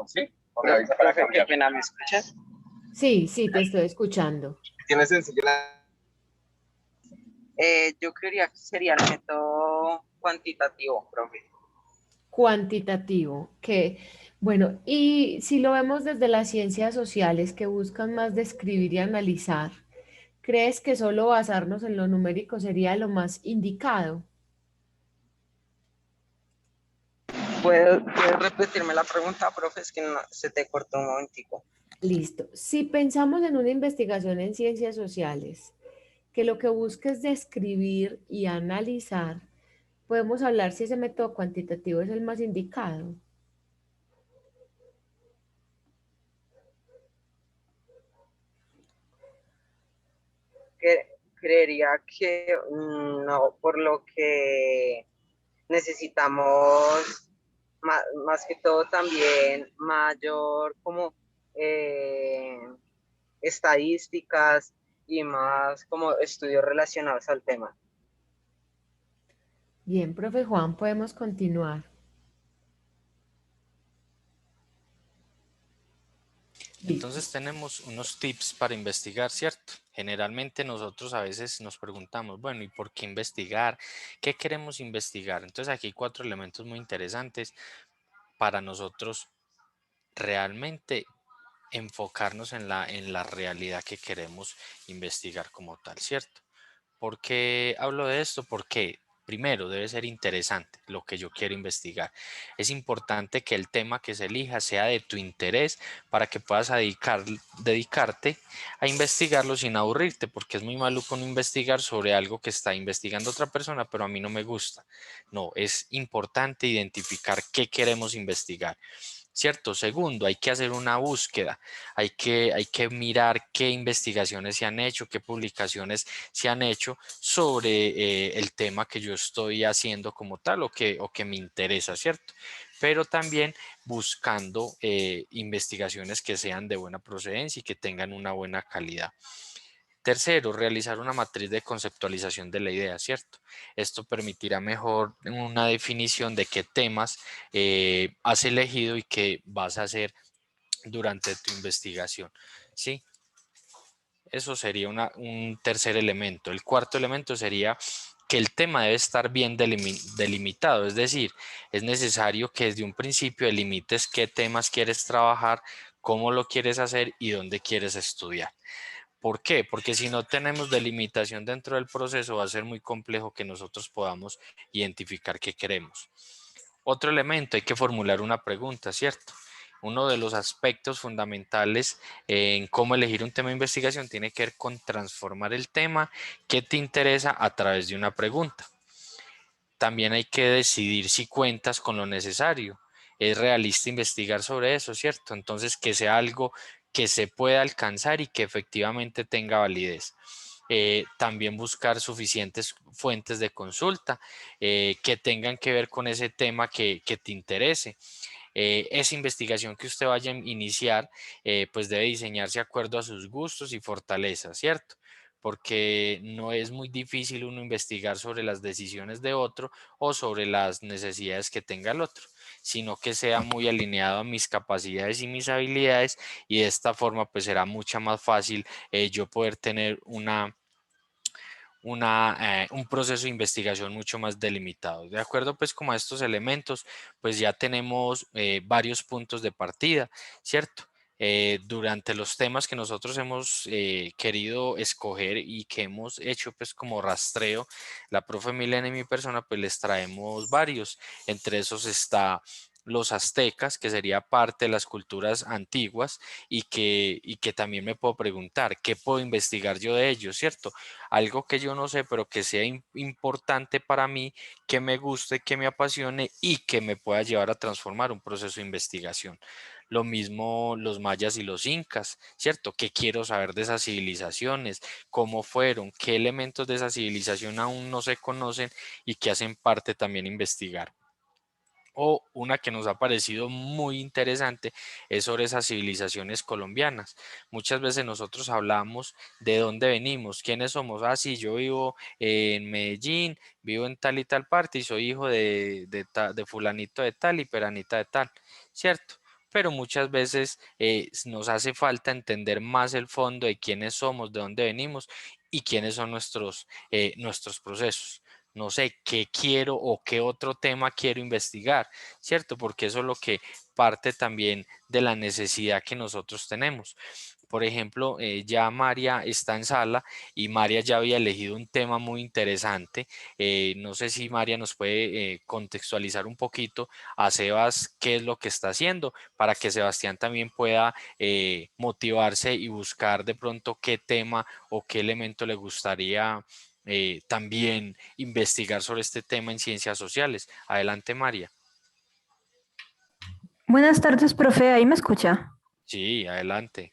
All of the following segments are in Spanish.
¿sí? O me avisa para cambiar. ¿Qué pena, me escuchas? Sí, sí, te estoy escuchando. ¿Tiene sencillo yo creería que sería el método cuantitativo, profe. Cuantitativo, que, bueno, y si lo vemos desde las ciencias sociales que buscan más describir y analizar, ¿crees que solo basarnos en lo numérico sería lo más indicado? ¿Puedes repetirme la pregunta, profe? Es que se te cortó un momentico. Listo. Si pensamos en una investigación en ciencias sociales, que lo que busca es describir y analizar, podemos hablar si ese método cuantitativo es el más indicado. Creería que no, por lo que necesitamos más que todo también mayor como eh, estadísticas y más como estudios relacionados al tema. Bien, profe Juan, podemos continuar. Listo. Entonces tenemos unos tips para investigar, ¿cierto? Generalmente nosotros a veces nos preguntamos, bueno, ¿y por qué investigar? ¿Qué queremos investigar? Entonces aquí hay 4 elementos muy interesantes para nosotros realmente enfocarnos en la realidad que queremos investigar como tal, ¿cierto? ¿Por qué hablo de esto? Porque primero debe ser interesante lo que yo quiero investigar. Es importante que el tema que se elija sea de tu interés para que puedas dedicarte a investigarlo sin aburrirte, porque es muy maluco no investigar sobre algo que está investigando otra persona, pero a mí no me gusta. No, es importante identificar qué queremos investigar. ¿Cierto? Segundo, hay que hacer una búsqueda, hay que mirar qué investigaciones se han hecho, qué publicaciones se han hecho sobre el tema que yo estoy haciendo como tal o que me interesa, ¿cierto? Pero también buscando investigaciones que sean de buena procedencia y que tengan una buena calidad. Tercero, realizar una matriz de conceptualización de la idea, ¿cierto? Esto permitirá mejor una definición de qué temas has elegido y qué vas a hacer durante tu investigación, ¿sí? Eso sería un tercer elemento. El cuarto elemento sería que el tema debe estar bien delimitado, es decir, es necesario que desde un principio delimites qué temas quieres trabajar, cómo lo quieres hacer y dónde quieres estudiar. ¿Por qué? Porque si no tenemos delimitación dentro del proceso va a ser muy complejo que nosotros podamos identificar qué queremos. Otro elemento, hay que formular una pregunta, ¿cierto? Uno de los aspectos fundamentales en cómo elegir un tema de investigación tiene que ver con transformar el tema que te interesa a través de una pregunta. También hay que decidir si cuentas con lo necesario. Es realista investigar sobre eso, ¿cierto? Entonces, que sea algo que se pueda alcanzar y que efectivamente tenga validez. También buscar suficientes fuentes de consulta que tengan que ver con ese tema que te interese. Esa investigación que usted vaya a iniciar, pues debe diseñarse de acuerdo a sus gustos y fortalezas, ¿cierto? Porque no es muy difícil uno investigar sobre las decisiones de otro o sobre las necesidades que tenga el otro, sino que sea muy alineado a mis capacidades y mis habilidades y de esta forma pues será mucho más fácil yo poder tener un proceso de investigación mucho más delimitado. De acuerdo pues como a estos elementos, pues ya tenemos varios puntos de partida, ¿cierto? Durante los temas que nosotros hemos querido escoger y que hemos hecho pues como rastreo, la profe Milena y mi persona pues les traemos varios, entre esos está los aztecas, que sería parte de las culturas antiguas y que también me puedo preguntar, ¿qué puedo investigar yo de ellos, cierto? Algo que yo no sé, pero que sea importante para mí, que me guste, que me apasione y que me pueda llevar a transformar un proceso de investigación. Lo mismo los mayas y los incas, ¿cierto? ¿Qué quiero saber de esas civilizaciones? ¿Cómo fueron? ¿Qué elementos de esa civilización aún no se conocen y que hacen parte también investigar? O una que nos ha parecido muy interesante es sobre esas civilizaciones colombianas. Muchas veces nosotros hablamos de dónde venimos, quiénes somos. Ah, sí, yo vivo en Medellín, vivo en tal y tal parte y soy hijo de fulanito de tal y peranita de tal, ¿cierto? pero muchas veces nos hace falta entender más el fondo de quiénes somos, de dónde venimos y quiénes son nuestros procesos. No sé qué quiero o qué otro tema quiero investigar, ¿cierto? Porque eso es lo que parte también de la necesidad que nosotros tenemos. Por ejemplo, ya María está en sala y María ya había elegido un tema muy interesante. No sé si María nos puede contextualizar un poquito a Sebas qué es lo que está haciendo para que Sebastián también pueda motivarse y buscar de pronto qué tema o qué elemento le gustaría también investigar sobre este tema en ciencias sociales. Adelante, María. Buenas tardes, profe. ¿Ahí me escucha? Sí, adelante.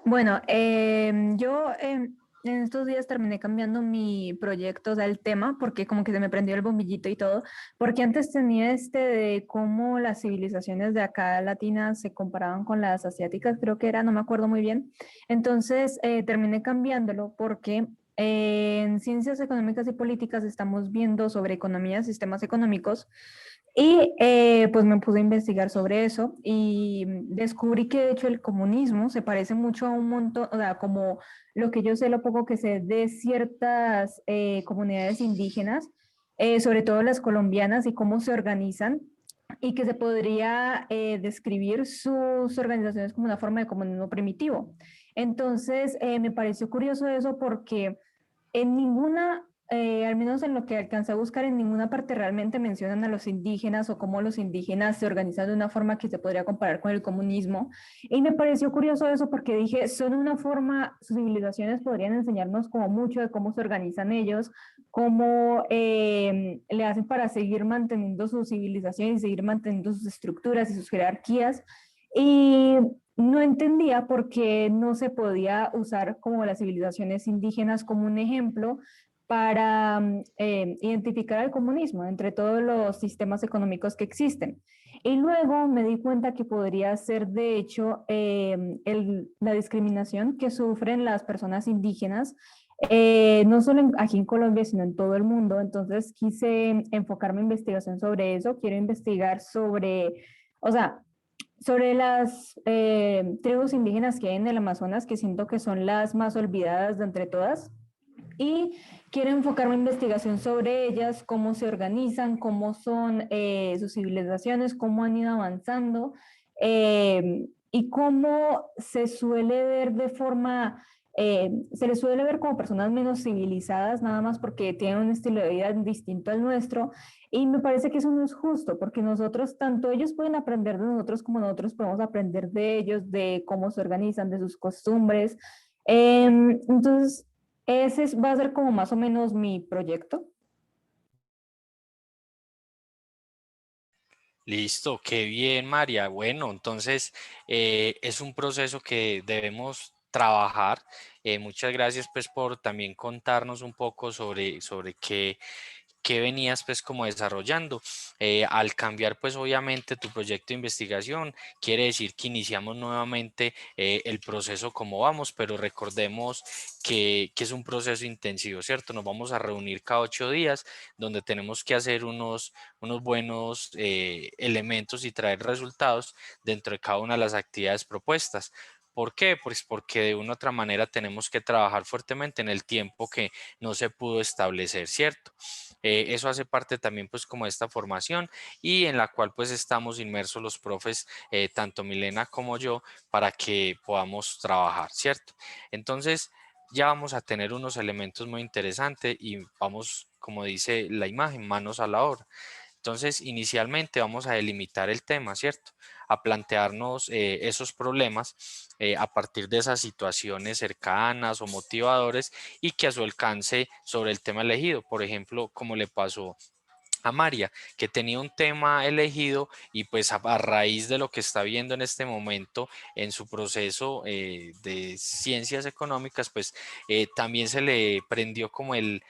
Bueno, yo en estos días terminé cambiando mi proyecto, o sea, el tema, porque como que se me prendió el bombillito y todo, porque antes tenía este de cómo las civilizaciones de acá latinas se comparaban con las asiáticas, creo que era, no me acuerdo muy bien. Entonces terminé cambiándolo porque en ciencias económicas y políticas estamos viendo sobre economía, sistemas económicos. Y pues me puse a investigar sobre eso y descubrí que de hecho el comunismo se parece mucho a un montón, o sea, como lo que yo sé, lo poco que sé de ciertas comunidades indígenas, sobre todo las colombianas y cómo se organizan y que se podría describir sus organizaciones como una forma de comunismo primitivo. Entonces, me pareció curioso eso porque en ninguna, al menos en lo que alcancé a buscar, en ninguna parte realmente mencionan a los indígenas o cómo los indígenas se organizan de una forma que se podría comparar con el comunismo. Y me pareció curioso eso porque dije, son una forma, sus civilizaciones podrían enseñarnos como mucho de cómo se organizan ellos, cómo le hacen para seguir manteniendo su civilización y seguir manteniendo sus estructuras y sus jerarquías. Y no entendía por qué no se podía usar como las civilizaciones indígenas como un ejemplo para identificar el comunismo entre todos los sistemas económicos que existen. Y luego me di cuenta que podría ser, de hecho, la discriminación que sufren las personas indígenas, no solo aquí en Colombia, sino en todo el mundo. Entonces quise enfocar mi investigación sobre eso. Quiero investigar sobre, o sea, sobre las tribus indígenas que hay en el Amazonas, que siento que son las más olvidadas de entre todas. Y quiero enfocar mi investigación sobre ellas, cómo se organizan, cómo son sus civilizaciones, cómo han ido avanzando y cómo se suele ver de forma, se les suele ver como personas menos civilizadas, nada más porque tienen un estilo de vida distinto al nuestro. Y me parece que eso no es justo, porque nosotros, tanto ellos pueden aprender de nosotros como nosotros podemos aprender de ellos, de cómo se organizan, de sus costumbres. Entonces, va a ser como más o menos mi proyecto. Listo, qué bien, María. Bueno, entonces es un proceso que debemos trabajar. Muchas gracias pues por también contarnos un poco sobre qué venías pues como desarrollando. Al cambiar pues obviamente tu proyecto de investigación, quiere decir que iniciamos nuevamente el proceso como vamos, pero recordemos que es un proceso intensivo, ¿cierto? Nos vamos a reunir cada 8 días donde tenemos que hacer unos buenos elementos y traer resultados dentro de cada una de las actividades propuestas. ¿Por qué? Pues porque de una u otra manera tenemos que trabajar fuertemente en el tiempo que no se pudo establecer, ¿cierto? Eso hace parte también pues como de esta formación y en la cual pues estamos inmersos los profes, tanto Milena como yo, para que podamos trabajar, ¿cierto? Entonces ya vamos a tener unos elementos muy interesantes y vamos, como dice la imagen, manos a la obra. Entonces, inicialmente vamos a delimitar el tema, ¿cierto? A plantearnos esos problemas a partir de esas situaciones cercanas o motivadores y que a su alcance sobre el tema elegido. Por ejemplo, como le pasó a María, que tenía un tema elegido y pues a raíz de lo que está viendo en este momento en su proceso de ciencias económicas, pues también se le prendió como el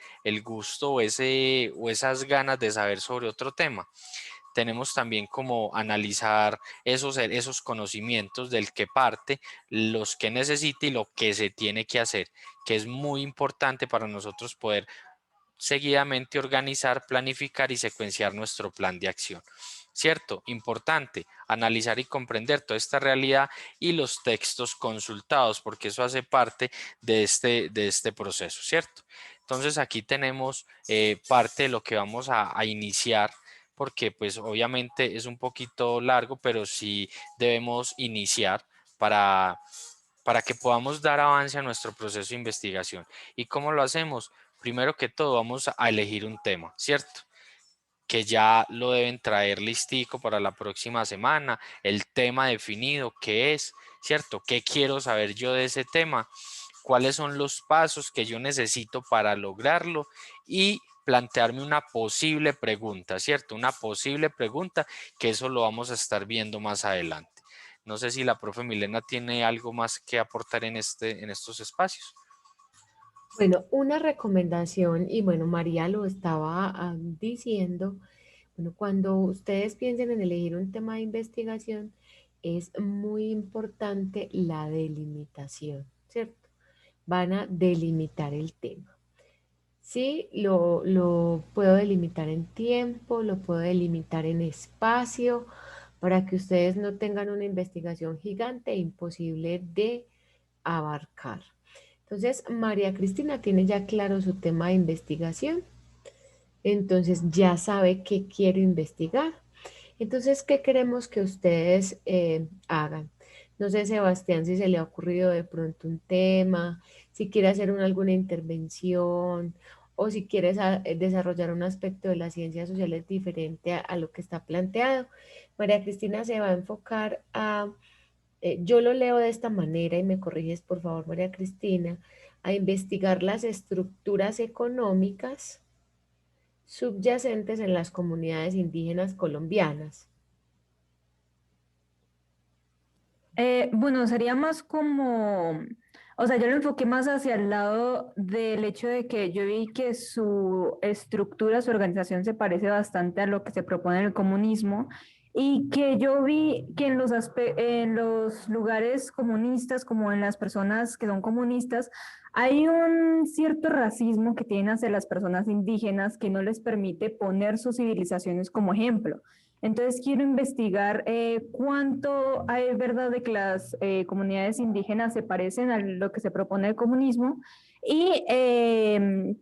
gusto o esas ganas de saber sobre otro tema. Tenemos también como analizar esos conocimientos del que parte, los que necesita y lo que se tiene que hacer, que es muy importante para nosotros poder seguidamente organizar, planificar y secuenciar nuestro plan de acción. ¿cierto? Importante, analizar y comprender toda esta realidad y los textos consultados, porque eso hace parte de este proceso, ¿cierto? Entonces aquí tenemos parte de lo que vamos a iniciar, porque pues obviamente es un poquito largo, pero sí debemos iniciar para que podamos dar avance a nuestro proceso de investigación. ¿Y cómo lo hacemos? Primero que todo vamos a elegir un tema, ¿cierto? Que ya lo deben traer listico para la próxima semana, el tema definido, qué es, ¿cierto? ¿Qué quiero saber yo de ese tema? ¿Cuáles son los pasos que yo necesito para lograrlo? Y plantearme una posible pregunta, ¿cierto? Una posible pregunta, que eso lo vamos a estar viendo más adelante. No sé si la profe Milena tiene algo más que aportar en estos espacios. Bueno, una recomendación, y bueno, María lo estaba diciendo, bueno, cuando ustedes piensen en elegir un tema de investigación, es muy importante la delimitación, ¿cierto? Van a delimitar el tema. Sí, lo puedo delimitar en tiempo, lo puedo delimitar en espacio, para que ustedes no tengan una investigación gigante e imposible de abarcar. Entonces, María Cristina tiene ya claro su tema de investigación, entonces ya sabe qué quiere investigar. Entonces, ¿qué queremos que ustedes hagan? No sé, Sebastián, si se le ha ocurrido de pronto un tema, si quiere hacer alguna intervención o si quiere desarrollar un aspecto de las ciencias sociales diferente a lo que está planteado. María Cristina se va a enfocar a, yo lo leo de esta manera y me corriges por favor, María Cristina, a investigar las estructuras económicas subyacentes en las comunidades indígenas colombianas. Bueno, sería más como, o sea, yo lo enfoqué más hacia el lado del hecho de que yo vi que su estructura, su organización se parece bastante a lo que se propone en el comunismo y que yo vi que en los lugares comunistas, como en las personas que son comunistas, hay un cierto racismo que tienen hacia las personas indígenas que no les permite poner sus civilizaciones como ejemplo. Entonces quiero investigar cuánto hay verdad de que las comunidades indígenas se parecen a lo que se propone el comunismo y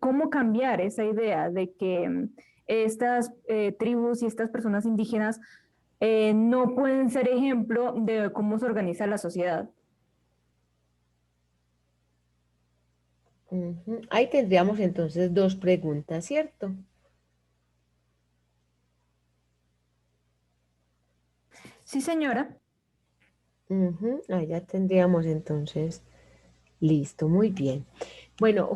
cómo cambiar esa idea de que estas tribus y estas personas indígenas no pueden ser ejemplo de cómo se organiza la sociedad. Ahí tendríamos entonces dos preguntas, ¿cierto? Sí, señora. Ahí ya tendríamos entonces listo, muy bien. Bueno,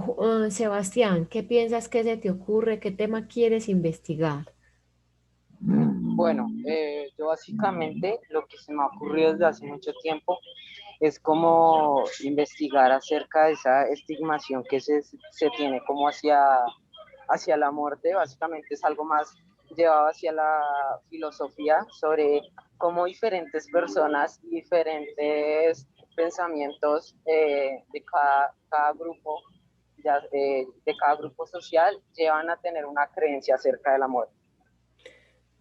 Sebastián, ¿qué piensas que se te ocurre? ¿Qué tema quieres investigar? Bueno, yo básicamente lo que se me ha ocurrido desde hace mucho tiempo es como investigar acerca de esa estigmación que se tiene como hacia la muerte. Básicamente es algo más llevado hacia la filosofía sobre cómo diferentes personas, diferentes pensamientos de cada grupo, de cada grupo social, llevan a tener una creencia acerca de la muerte.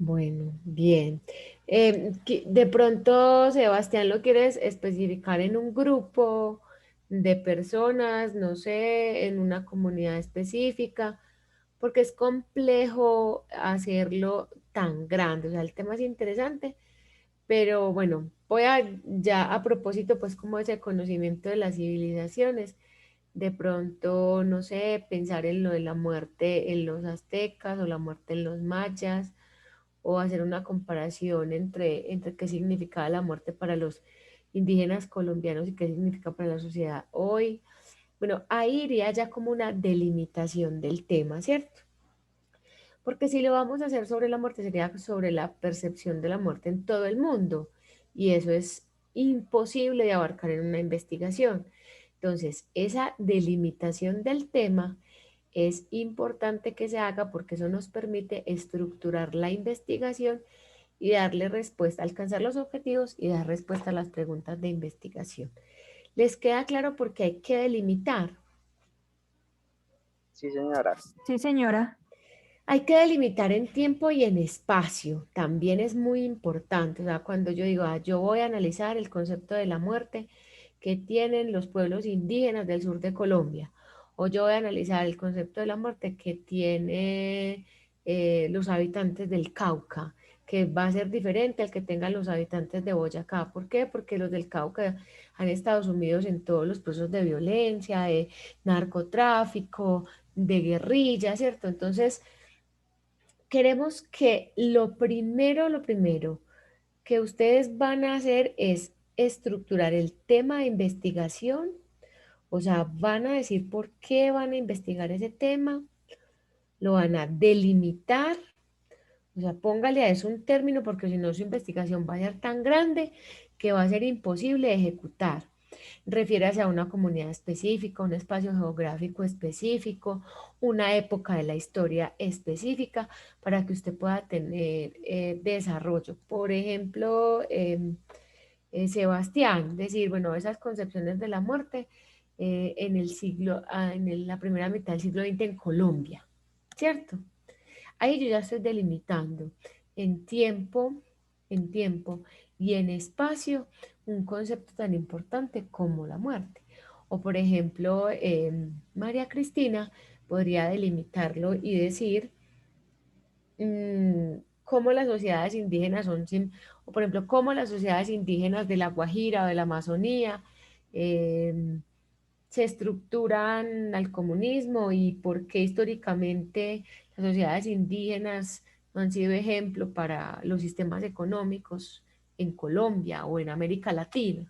Bueno, bien. De pronto, Sebastián, ¿lo quieres especificar en un grupo de personas, no sé, en una comunidad específica? Porque es complejo hacerlo tan grande. O sea, el tema es interesante, pero bueno, voy a ya a propósito, pues como ese conocimiento de las civilizaciones, de pronto, no sé, pensar en lo de la muerte en los aztecas o la muerte en los mayas, o hacer una comparación entre qué significaba la muerte para los indígenas colombianos y qué significa para la sociedad hoy. Bueno, ahí iría ya como una delimitación del tema, ¿cierto? Porque si lo vamos a hacer sobre la muerte, sería sobre la percepción de la muerte en todo el mundo. Y eso es imposible de abarcar en una investigación. Entonces, esa delimitación del tema es importante que se haga porque eso nos permite estructurar la investigación y darle respuesta, alcanzar los objetivos y dar respuesta a las preguntas de investigación. ¿Les queda claro por qué hay que delimitar? Sí, señora. Sí, señora. Hay que delimitar en tiempo y en espacio, también es muy importante. O sea, cuando yo digo, yo voy a analizar el concepto de la muerte que tienen los pueblos indígenas del sur de Colombia, o yo voy a analizar el concepto de la muerte que tiene los habitantes del Cauca, que va a ser diferente al que tengan los habitantes de Boyacá. ¿Por qué? Porque los del Cauca han estado sumidos en todos los procesos de violencia, de narcotráfico, de guerrilla, ¿cierto? Entonces, queremos que lo primero que ustedes van a hacer es estructurar el tema de investigación, o sea, van a decir por qué van a investigar ese tema, lo van a delimitar, o sea, póngale a eso un término porque si no su investigación va a ser tan grande que va a ser imposible de ejecutar. Refiérase a una comunidad específica, un espacio geográfico específico, una época de la historia específica para que usted pueda tener desarrollo. Por ejemplo, Sebastián, decir, bueno, esas concepciones de la muerte en el siglo, la primera mitad del siglo XX en Colombia, ¿cierto? Ahí yo ya estoy delimitando en tiempo, en tiempo y en espacio un concepto tan importante como la muerte. O por ejemplo, María Cristina podría delimitarlo y decir cómo las sociedades indígenas son, o por ejemplo, cómo las sociedades indígenas de la Guajira o de la Amazonía se estructuran al comunismo y por qué históricamente las sociedades indígenas no han sido ejemplo para los sistemas económicos en Colombia o en América Latina.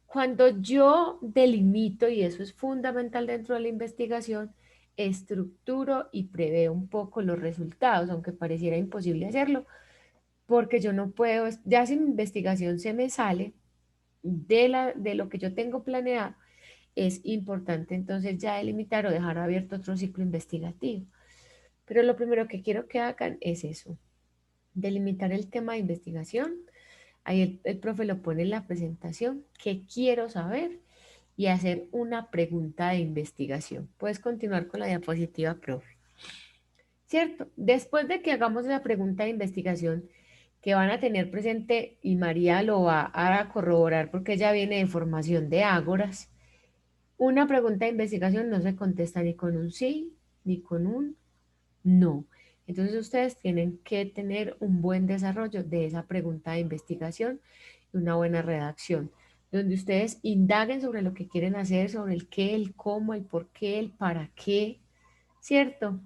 Cuando yo delimito, y eso es fundamental dentro de la investigación, estructuro y preveo un poco los resultados, aunque pareciera imposible hacerlo, porque yo no puedo, ya si mi investigación se me sale de lo que yo tengo planeado, es importante entonces ya delimitar o dejar abierto otro ciclo investigativo. Pero lo primero que quiero que hagan es eso, delimitar el tema de investigación. Ahí el profe lo pone en la presentación, qué quiero saber y hacer una pregunta de investigación. Puedes continuar con la diapositiva, profe. ¿Cierto? Después de que hagamos la pregunta de investigación que van a tener presente y María lo va a corroborar porque ella viene de formación de Ágoras, una pregunta de investigación no se contesta ni con un sí, ni con un no. Entonces ustedes tienen que tener un buen desarrollo de esa pregunta de investigación y una buena redacción, donde ustedes indaguen sobre lo que quieren hacer, sobre el qué, el cómo, el por qué, el para qué, ¿cierto?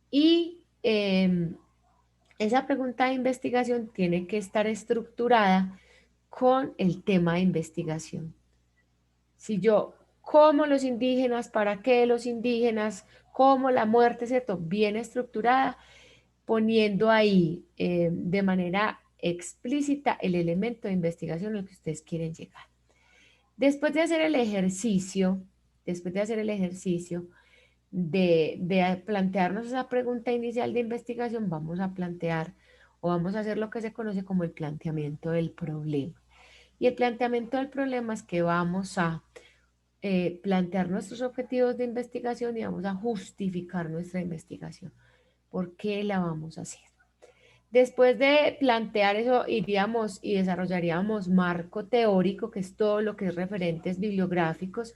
Y esa pregunta de investigación tiene que estar estructurada con el tema de investigación. Si yo, ¿cómo los indígenas? ¿Para qué los indígenas? ¿Cómo la muerte? ¿Cierto? Bien estructurada, poniendo ahí de manera explícita el elemento de investigación al que ustedes quieren llegar. Después de hacer el ejercicio, de plantearnos esa pregunta inicial de investigación, vamos a plantear o vamos a hacer lo que se conoce como el planteamiento del problema. Y el planteamiento del problema es que vamos a plantear nuestros objetivos de investigación y vamos a justificar nuestra investigación. ¿Por qué la vamos a hacer? Después de plantear eso, iríamos y desarrollaríamos marco teórico, que es todo lo que es referentes bibliográficos,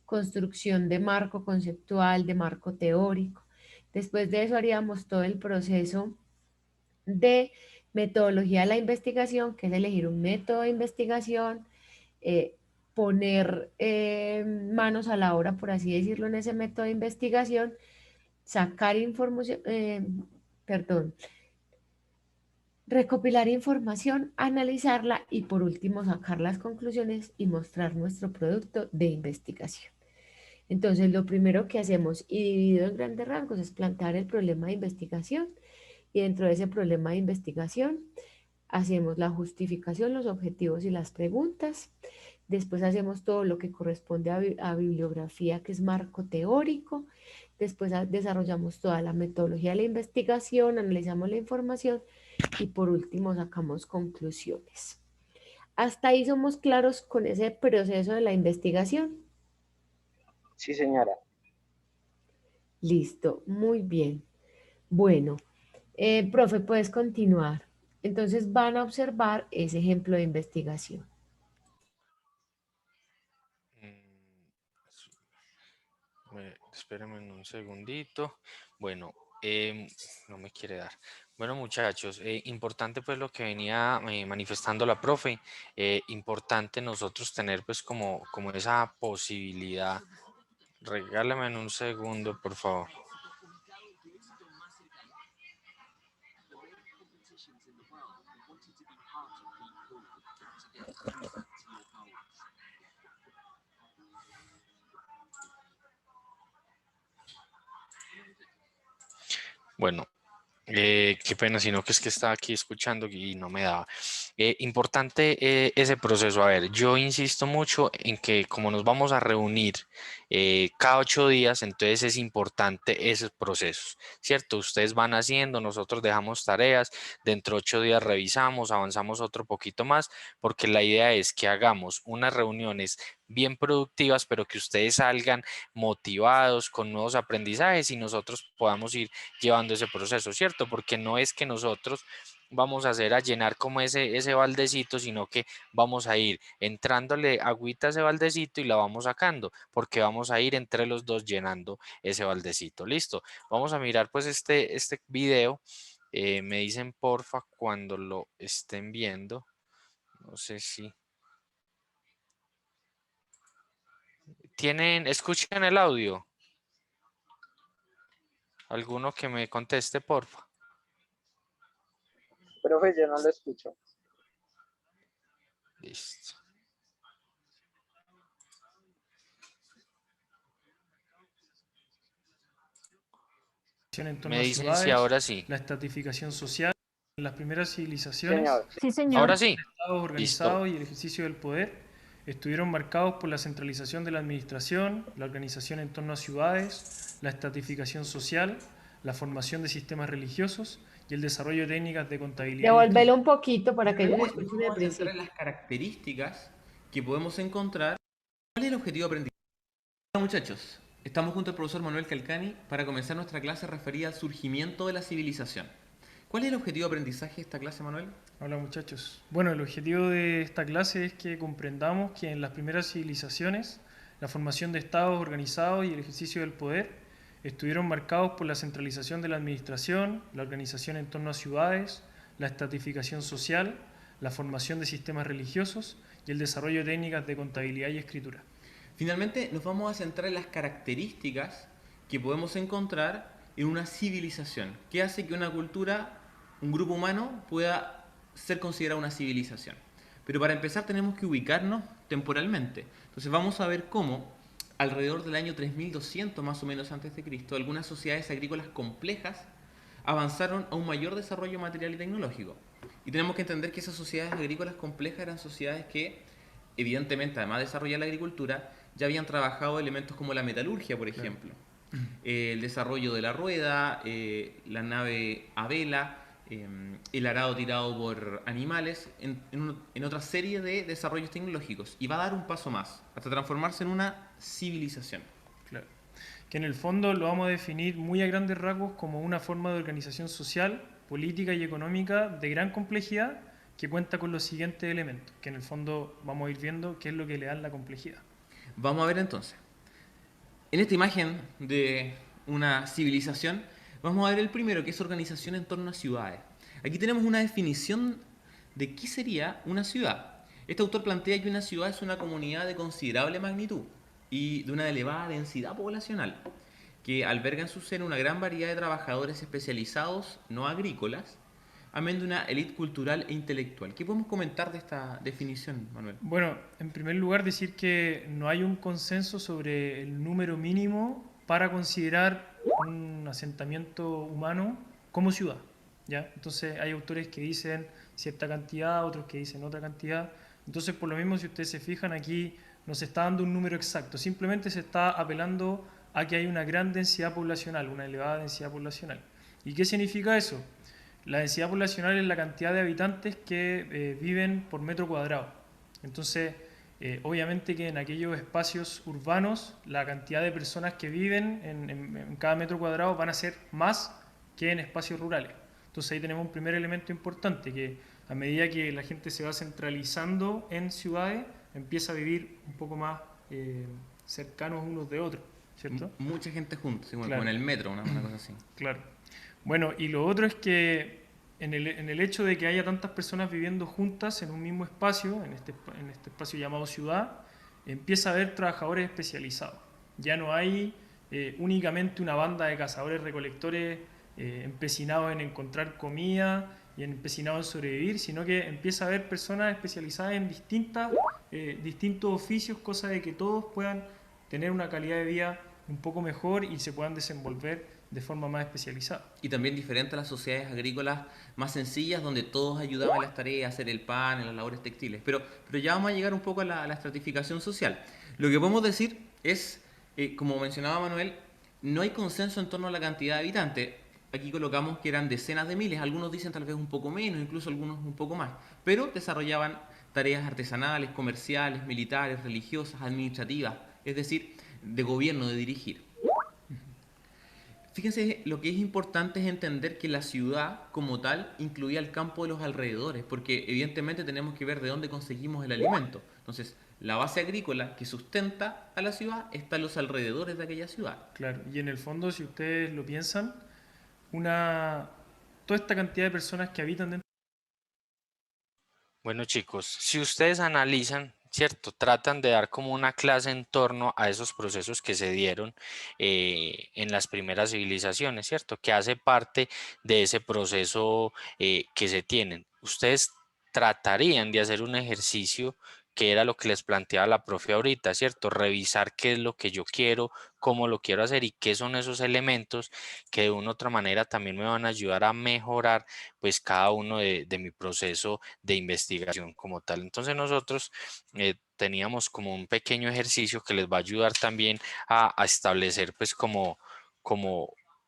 construcción de marco conceptual, de marco teórico. Después de eso haríamos todo el proceso de metodología de la investigación, que es elegir un método de investigación, poner manos a la obra, por así decirlo, en ese método de investigación, sacar información, perdón, recopilar información, analizarla y por último sacar las conclusiones y mostrar nuestro producto de investigación. Entonces, lo primero que hacemos y dividido en grandes rangos es plantear el problema de investigación y dentro de ese problema de investigación hacemos la justificación, los objetivos y las preguntas. Después hacemos todo lo que corresponde a bibliografía, que es marco teórico. Después desarrollamos toda la metodología de la investigación, analizamos la información y por último sacamos conclusiones. Hasta ahí somos claros con ese proceso de la investigación. Sí, señora. Listo, muy bien. Bueno, profe, puedes continuar. Entonces van a observar ese ejemplo de investigación. Espérenme un segundito. Bueno, no me quiere dar. Bueno, muchachos, importante pues lo que venía manifestando la profe. Importante nosotros tener pues como esa posibilidad. Regálame en un segundo, por favor. Bueno, qué pena, sino que es que estaba aquí escuchando y no me daba. Importante ese proceso. A ver, yo insisto mucho en que como nos vamos a reunir cada 8 días, entonces es importante esos procesos, ¿cierto? Ustedes van haciendo, nosotros dejamos tareas, dentro de 8 días revisamos, avanzamos otro poquito más, porque la idea es que hagamos unas reuniones bien productivas, pero que ustedes salgan motivados con nuevos aprendizajes y nosotros podamos ir llevando ese proceso, ¿cierto? Porque no es que nosotros vamos a hacer a llenar como ese baldecito, sino que vamos a ir entrándole agüita a ese baldecito y la vamos sacando, porque vamos a ir entre los dos llenando ese baldecito. Listo. Vamos a mirar pues este video. Me dicen porfa cuando lo estén viendo. No sé si escuchan el audio. Alguno que me conteste, porfa. Profe, yo no lo escucho. Listo. En torno Me a dicen si ciudades, ahora sí. la estratificación social, en las primeras civilizaciones, Señor, Sí, señor. Ahora sí. estados Listo. organizados y el ejercicio del poder estuvieron marcados por la centralización de la administración, la organización en torno a ciudades, la estratificación social, la formación de sistemas religiosos y el desarrollo de técnicas de contabilidad. Devolvelo un poquito para que ellos Finalmente, escuchen nos el vamos a centrar principio. en las características que podemos encontrar. ¿Cuál es el objetivo de aprendizaje? Hola muchachos, estamos junto al profesor Manuel Calcani para comenzar nuestra clase referida al surgimiento de la civilización. ¿Cuál es el objetivo de aprendizaje de esta clase, Manuel? Hola muchachos. Bueno, el objetivo de esta clase es que comprendamos que en las primeras civilizaciones la formación de estados organizados y el ejercicio del poder estuvieron marcados por la centralización de la administración, la organización en torno a ciudades, la estratificación social, la formación de sistemas religiosos y el desarrollo de técnicas de contabilidad y escritura. Finalmente, nos vamos a centrar en las características que podemos encontrar en una civilización. ¿Qué hace que una cultura, un grupo humano, pueda ser considerada una civilización? Pero para empezar tenemos que ubicarnos temporalmente. Entonces vamos a ver cómo, alrededor del año 3200 más o menos antes de Cristo, algunas sociedades agrícolas complejas avanzaron a un mayor desarrollo material y tecnológico. Y tenemos que entender que esas sociedades agrícolas complejas eran sociedades que, evidentemente, además de desarrollar la agricultura, ya habían trabajado elementos como la metalurgia, por ejemplo, el desarrollo de la rueda, la nave a vela, el arado tirado por animales, en otra serie de desarrollos tecnológicos. Y va a dar un paso más, hasta transformarse en una civilización. Claro. Que en el fondo lo vamos a definir muy a grandes rasgos como una forma de organización social, política y económica de gran complejidad que cuenta con los siguientes elementos, que en el fondo vamos a ir viendo qué es lo que le dan la complejidad. Vamos a ver entonces. En esta imagen de una civilización, vamos a ver el primero, que es organización en torno a ciudades. Aquí tenemos una definición de qué sería una ciudad. Este autor plantea que una ciudad es una comunidad de considerable magnitud y de una elevada densidad poblacional, que alberga en su seno una gran variedad de trabajadores especializados, no agrícolas, amén de una élite cultural e intelectual. ¿Qué podemos comentar de esta definición, Manuel? Bueno, en primer lugar decir que no hay un consenso sobre el número mínimo para considerar un asentamiento humano como ciudad, ¿ya? Entonces hay autores que dicen cierta cantidad, otros que dicen otra cantidad. Entonces, por lo mismo, si ustedes se fijan aquí, no se está dando un número exacto, simplemente se está apelando a que hay una gran densidad poblacional, una elevada densidad poblacional. ¿Y qué significa eso? La densidad poblacional es la cantidad de habitantes que viven por metro cuadrado. Entonces, obviamente que en aquellos espacios urbanos, la cantidad de personas que viven en cada metro cuadrado van a ser más que en espacios rurales. Entonces ahí tenemos un primer elemento importante, que a medida que la gente se va centralizando en ciudades, empieza a vivir un poco más cercanos unos de otros, ¿cierto? Mucha gente junta, sí, como Claro. en el metro, una cosa así. Claro. Bueno, y lo otro es que en el hecho de que haya tantas personas viviendo juntas en un mismo espacio, en este espacio llamado ciudad, empieza a haber trabajadores especializados. Ya no hay únicamente una banda de cazadores recolectores empecinados en encontrar comida y empecinados en sobrevivir, sino que empieza a haber personas especializadas en distintos oficios, cosa de que todos puedan tener una calidad de vida un poco mejor y se puedan desenvolver de forma más especializada. Y también diferente a las sociedades agrícolas más sencillas, donde todos ayudaban en las tareas, a hacer el pan, en las labores textiles. Pero ya vamos a llegar un poco a la estratificación social. Lo que podemos decir es, como mencionaba Manuel, no hay consenso en torno a la cantidad de habitantes. Aquí colocamos que eran decenas de miles, algunos dicen tal vez un poco menos, incluso algunos un poco más, pero desarrollaban tareas artesanales, comerciales, militares, religiosas, administrativas, es decir, de gobierno, de dirigir. Fíjense, lo que es importante es entender que la ciudad como tal incluía el campo de los alrededores, porque evidentemente tenemos que ver de dónde conseguimos el alimento. Entonces, la base agrícola que sustenta a la ciudad está en los alrededores de aquella ciudad. Claro, y en el fondo, si ustedes lo piensan, toda esta cantidad de personas que habitan dentro. Bueno, chicos, si ustedes analizan, ¿cierto? Tratan de dar como una clase en torno a esos procesos que se dieron en las primeras civilizaciones, ¿cierto? Que hace parte de ese proceso que se tienen. Ustedes tratarían de hacer un ejercicio que era lo que les planteaba la profe ahorita, ¿cierto? Revisar qué es lo que yo quiero, cómo lo quiero hacer y qué son esos elementos que de una u otra manera también me van a ayudar a mejorar pues cada uno de mi proceso de investigación como tal. Entonces nosotros teníamos como un pequeño ejercicio que les va a ayudar también a establecer pues como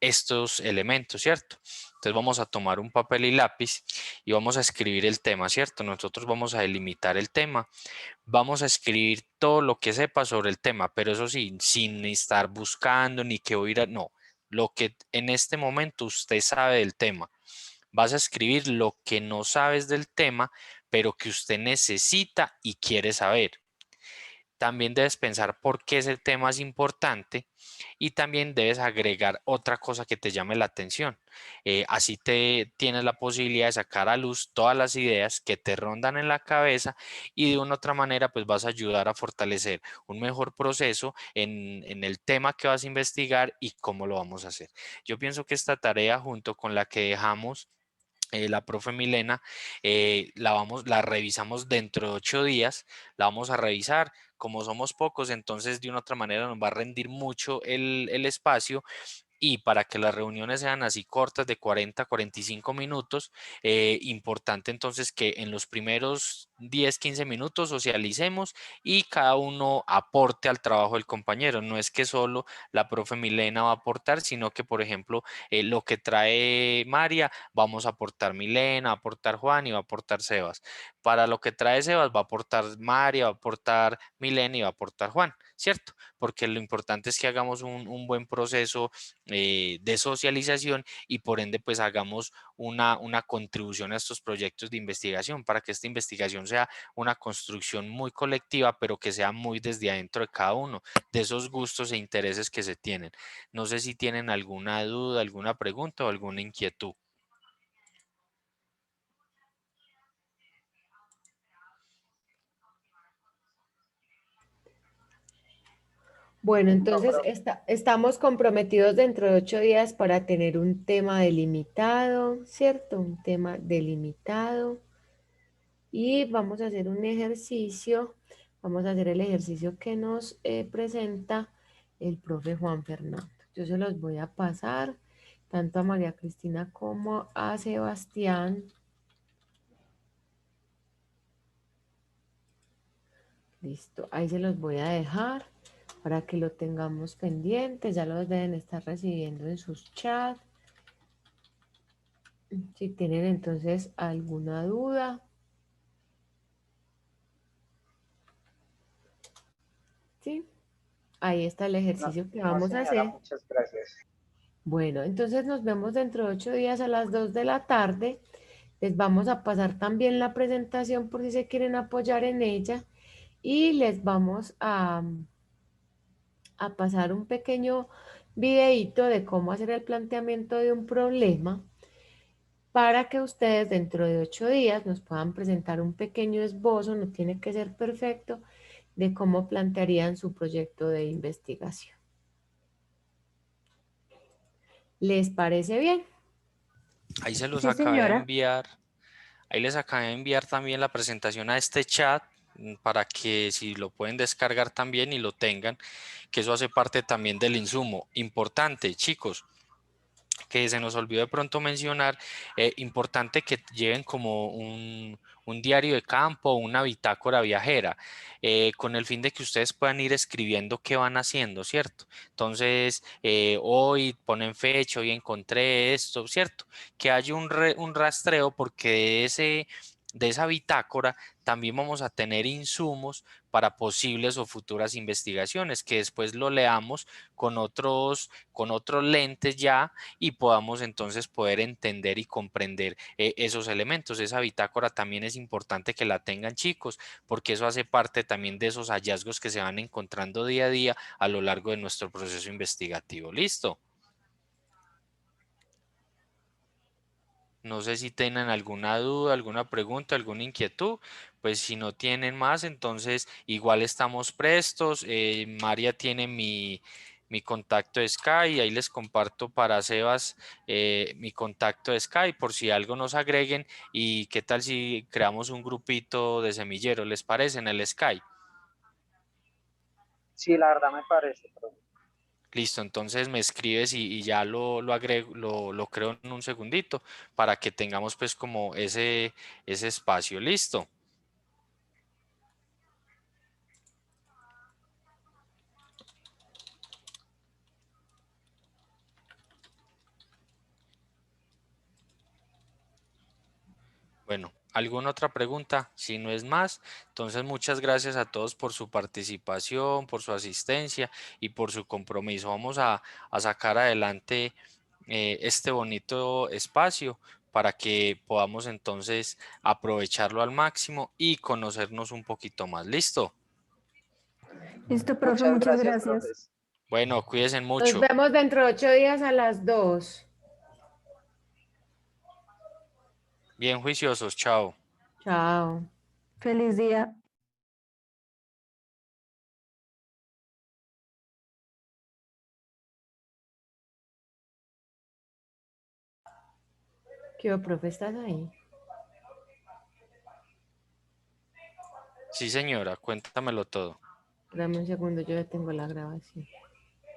estos elementos, ¿cierto? Entonces vamos a tomar un papel y lápiz y vamos a escribir el tema, ¿cierto? Nosotros vamos a delimitar el tema, vamos a escribir todo lo que sepa sobre el tema, pero eso sí, sin estar buscando ni que oír, no, lo que en este momento usted sabe del tema. Vas a escribir lo que no sabes del tema, pero que usted necesita y quiere saber. También debes pensar por qué ese tema es importante y también debes agregar otra cosa que te llame la atención. Así te tienes la posibilidad de sacar a luz todas las ideas que te rondan en la cabeza y de una otra manera pues vas a ayudar a fortalecer un mejor proceso en el tema que vas a investigar y cómo lo vamos a hacer. Yo pienso que esta tarea junto con la que dejamos la profe Milena, la revisamos dentro de 8 días, la vamos a revisar. Como somos pocos, entonces de una otra manera nos va a rendir mucho el espacio y para que las reuniones sean así cortas de 40 a 45 minutos, importante entonces que en los primeros 10, 15 minutos socialicemos y cada uno aporte al trabajo del compañero. No es que solo la profe Milena va a aportar, sino que, por ejemplo, lo que trae María, vamos a aportar Milena, va a aportar Juan y va a aportar Sebas. Para lo que trae Sebas, va a aportar María, va a aportar Milena y va a aportar Juan, ¿cierto? Porque lo importante es que hagamos un buen proceso de socialización y por ende pues hagamos una contribución a estos proyectos de investigación para que esta investigación sea una construcción muy colectiva, pero que sea muy desde adentro de cada uno, de esos gustos e intereses que se tienen. No sé si tienen alguna duda, alguna pregunta o alguna inquietud. Bueno, entonces estamos comprometidos dentro de 8 días para tener un tema delimitado, ¿cierto? Un tema delimitado. Y vamos a hacer un ejercicio, vamos a hacer el ejercicio que nos presenta el profe Juan Fernando. Yo se los voy a pasar tanto a María Cristina como a Sebastián. Listo, ahí se los voy a dejar para que lo tengamos pendiente. Ya los deben estar recibiendo en sus chats. Si tienen entonces alguna duda. ¿Sí? Ahí está el No, ejercicio que no, vamos a señora, hacer. muchas gracias. Bueno, entonces nos vemos dentro de 8 días a las 2 de la tarde. Les vamos a pasar también la presentación por si se quieren apoyar en ella y les vamos a pasar un pequeño videíto de cómo hacer el planteamiento de un problema para que ustedes dentro de 8 días nos puedan presentar un pequeño esbozo, no tiene que ser perfecto, de cómo plantearían su proyecto de investigación. ¿Les parece bien? Ahí se los Sí, acabé de señora. enviar. Ahí les acabé de enviar también la presentación a este chat para que si lo pueden descargar también y lo tengan, que eso hace parte también del insumo. Importante, chicos, que se nos olvidó de pronto mencionar, importante que lleven como un diario de campo o una bitácora viajera, con el fin de que ustedes puedan ir escribiendo qué van haciendo, ¿cierto? Entonces, hoy ponen fecha, hoy encontré esto, ¿cierto? Que haya un rastreo porque de esa bitácora también vamos a tener insumos para posibles o futuras investigaciones, que después lo leamos con otros lentes ya y podamos entonces poder entender y comprender esos elementos. Esa bitácora también es importante que la tengan, chicos, porque eso hace parte también de esos hallazgos que se van encontrando día a día a lo largo de nuestro proceso investigativo. ¿Listo? No sé si tengan alguna duda, alguna pregunta, alguna inquietud. Pues si no tienen más, entonces igual estamos prestos. María tiene mi contacto de Skype. Ahí les comparto para Sebas mi contacto de Skype por si algo nos agreguen. Y qué tal si creamos un grupito de semilleros, ¿les parece? En el Skype. Sí, la verdad me parece, profe. Listo, entonces me escribes y ya lo agrego, lo creo en un segundito para que tengamos pues como ese espacio. Listo. Bueno, ¿alguna otra pregunta? Si no es más, entonces muchas gracias a todos por su participación, por su asistencia y por su compromiso. Vamos a sacar adelante este bonito espacio para que podamos entonces aprovecharlo al máximo y conocernos un poquito más. ¿Listo? Listo, profe, Muchas muchas gracias, gracias. profes. Bueno, cuídense Nos mucho. vemos dentro de 8 días a las 2. Bien juiciosos, chao. Chao. Feliz día. ¿Qué, profe, estás ahí? Sí, señora, cuéntamelo todo. Dame un segundo, yo ya tengo la grabación.